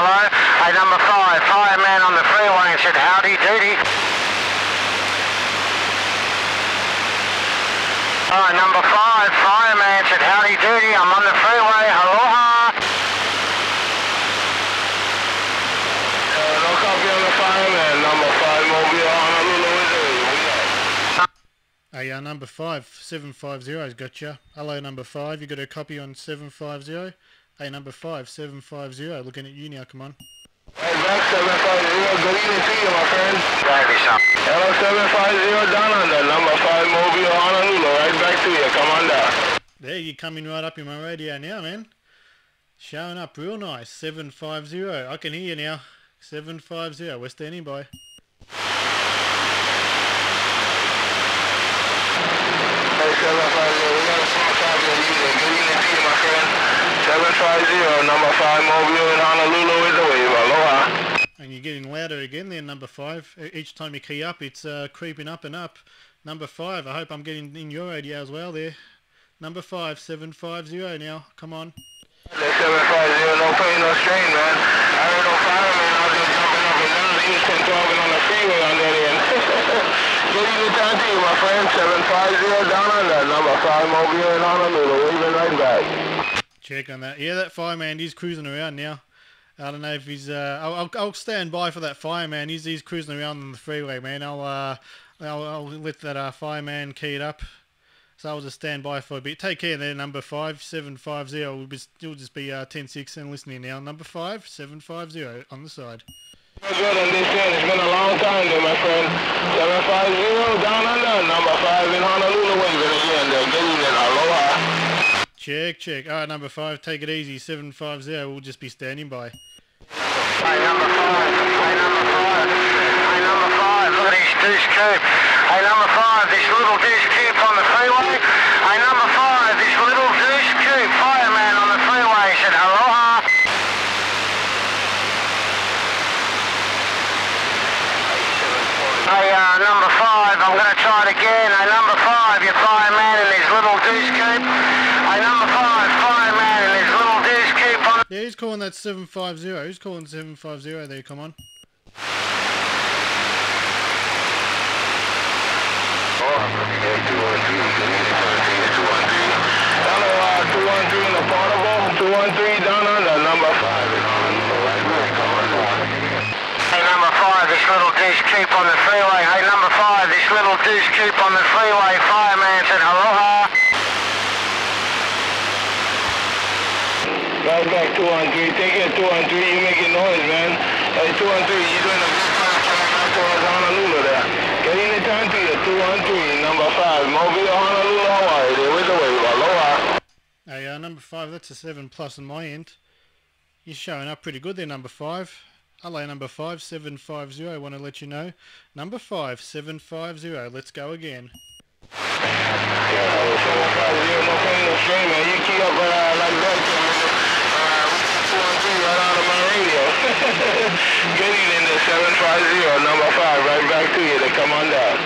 hello. Hey, number 5, Fireman on the freeway and said howdy doody. Alright, number 5, Fireman said howdy doody, I'm on the freeway, aloha. No copy on the Fireman, number 5, Mobile, Honolulu, Hey, number 5, 750's got you. Hello, number 5, you got a copy on 750? Hey, number 5, 750, looking at you now, come on. Hey, back 750, good evening to you, my friend. Gravy something. Hello, 750 down under, number 5, Mobile, Honolulu, right back to you, come on down. There, you're coming right up in my radio now, man. Showing up real nice, 750, I can hear you now. 750, we're standing by. Hey, 750, we got a small copy of you there. Good evening to you, my friend. 750, number 5, Mobile in Honolulu is the wave. Aloha. And you're getting louder again there, number 5. Each time you key up, it's creeping up and up. Number 5, I hope I'm getting in your radio as well there. Number 5, 750 now, come on. That's 750, no pain, no strain, man. I heard no fireman out there jumping up and down. He was 10-12 on the freeway on that end. Good evening time to you, my friend. 750 down under, number 5, Mobile in Honolulu, waving right back. Check on that. Yeah, that fireman is cruising around now. I don't know if he's. I'll stand by for that fireman. He's cruising around on the freeway, man. I'll let that fireman key it up. So I'll just stand by for a bit. Take care there, number 5, 750. You'll just be 10-6 and listening now. Number 5, 750 on the side. Good on this end. It's been a long time there, my friend. 750 down under, number 5 in Honolulu, waving again there. Good evening, aloha. Check. Alright, number 5, take it easy. 750, we'll just be standing by. Hey, number 5, hey, number 5, hey, number 5, look at this deuce coupe. Hey, number 5, this little deuce coupe on the freeway. Hey, number 5, this little deuce coupe, fireman on the freeway said aloha. Hey, number 5, I'm going to try it again. Hey, number 5, your fireman in his little deuce coupe. Hey, number 5, fireman in his little deuce coupe on... Yeah, who's calling that 750? Who's calling 750 there? Come on. Hello, 213 in the portable, 213 down under, number 5 in Honolulu, right back, come on down. Hey, number 5, this little deuce coupe on the freeway. Hey, number 5, this little deuce coupe on the freeway. Fireman said aloha. Right back, 213. Take it, 213. You making noise, man. Hey, 213, you're doing a good time coming out towards Honolulu there. Get in the time to you, 213, number 5. Mobile, Honolulu, Hawaii. They're with the wave. Aloha. Hey, number 5, that's a 7+ on my end. You're showing up pretty good there, number 5. Hello, number 5, 750. I want to let you know. Number 5, 750. Let's go again. Yeah, 750, no pain, no strain, man. You keep up like that, right out of my radio. Good evening, the 750, number 5, right back to you. They come on down.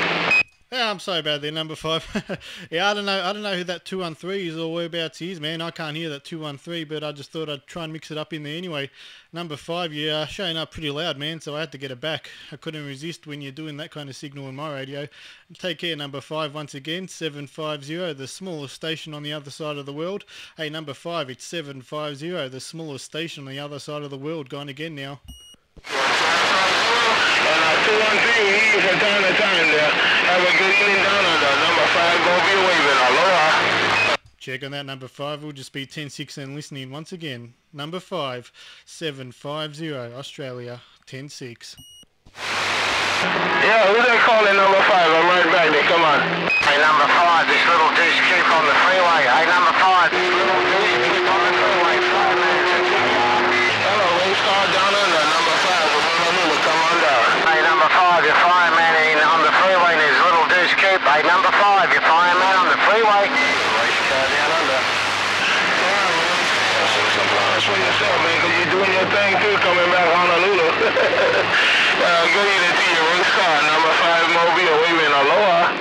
Yeah, I'm sorry about that, number 5. Yeah, I don't know who that 213 is or whereabouts he is, man. I can't hear that 213, but I just thought I'd try and mix it up in there anyway. Number 5, you're showing up pretty loud, man, so I had to get it back. I couldn't resist when you're doing that kind of signal in my radio. Take care, number 5, once again, 750, the smallest station on the other side of the world. Hey, number 5, it's 750, the smallest station on the other side of the world. Gone again now. And 213, we use from time to time there. Have a good evening down under, number 5, go be waving. Aloha. Check on that, number 5. We'll just be 10-6 and listening once again. Number 5, 750, Australia, 10-6. Yeah, who's that calling number 5? I'm right back there, come on. Hey, number 5, this little deuce coupe on the freeway. Hey, number 5, this little deuce coupe on the freeway. Fireman said hello, race car down under, number 5, Honolulu, come on down. hey, number 5, your fireman on the freeway in his little deuce coupe. Hey, number 5, your fireman on the freeway. Race car down under. Some flowers for yourself, man, because you're doing your thing too, coming back Honolulu. Good evening to you, race car, number 5, Mobile, waving. Aloha.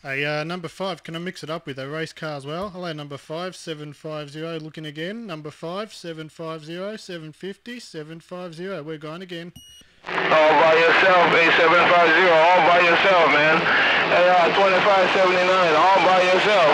Hey, number 5, can I mix it up with a race car as well? Hello, number 5, 750, looking again. Number 5, 750, 750, 750. We're going again. All by yourself, A750, all by yourself, man. Hey, 2579, all by yourself.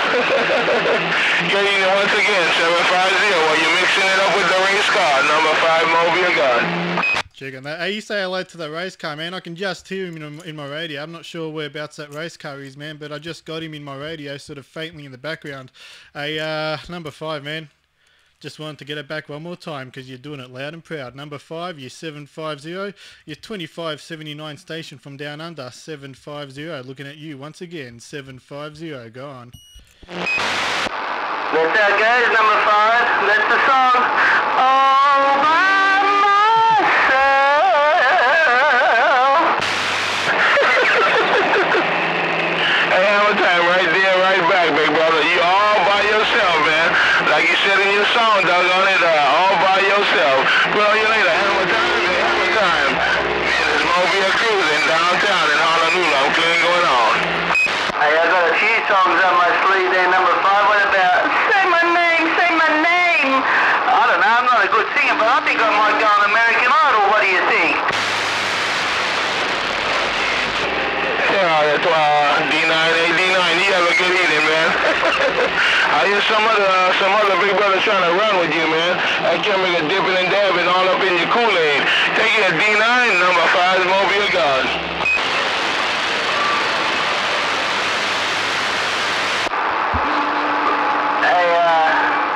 Getting it once again, 750, while you're mixing it up with the race car, number 5 Mobile gun. Check on that. Hey, you say hello to the race car, man. I can just hear him in my radio. I'm not sure whereabouts that race car is, man, but I just got him in my radio, sort of faintly in the background. Hey, number 5, man. Just wanted to get it back one more time because you're doing it loud and proud. Number 5, you're 750. You're 2579 station from down under, 750. Looking at you once again, 750. Go on. That's how it goes, number 5. That's the song. All by myself. Hey, hammer time right there, right back, big brother. You all by yourself, man. Like you said in your song, doggone it, all by yourself. Well, you later, hammer time, man, hammer time. Man, this Mobile cruising downtown in Honolulu. I'm clean going on. Hey, I got a few songs on my sleeve there, number 5. What about Say My Name, Say My Name? I don't know, I'm not a good singer, but I think I might go on American Idol. What do you think? Yeah, that's D9, AD9. You have a good evening, man. I hear some other big brother trying to run with you, man. I can't make a dipping and dabbing all up in your Kool-Aid. Take it, D9, number 5 Mobile gun.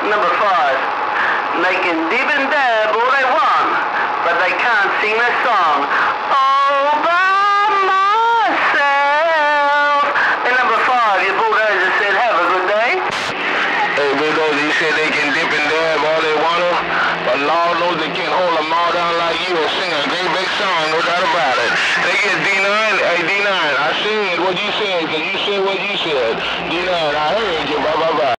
Number 5, they can dib and dab all they want, but they can't sing the song all by myself. And number 5, your Bulldozer said, have a good day. Hey, Bulldozer, you said they can dip and dab all they want to, but Lord knows they can't hold them all down like you and sing a great big song, no doubt about it. Take it, D9. Hey, D9, I said what you said, because you said what you said. D9, I heard you. Bye-bye-bye.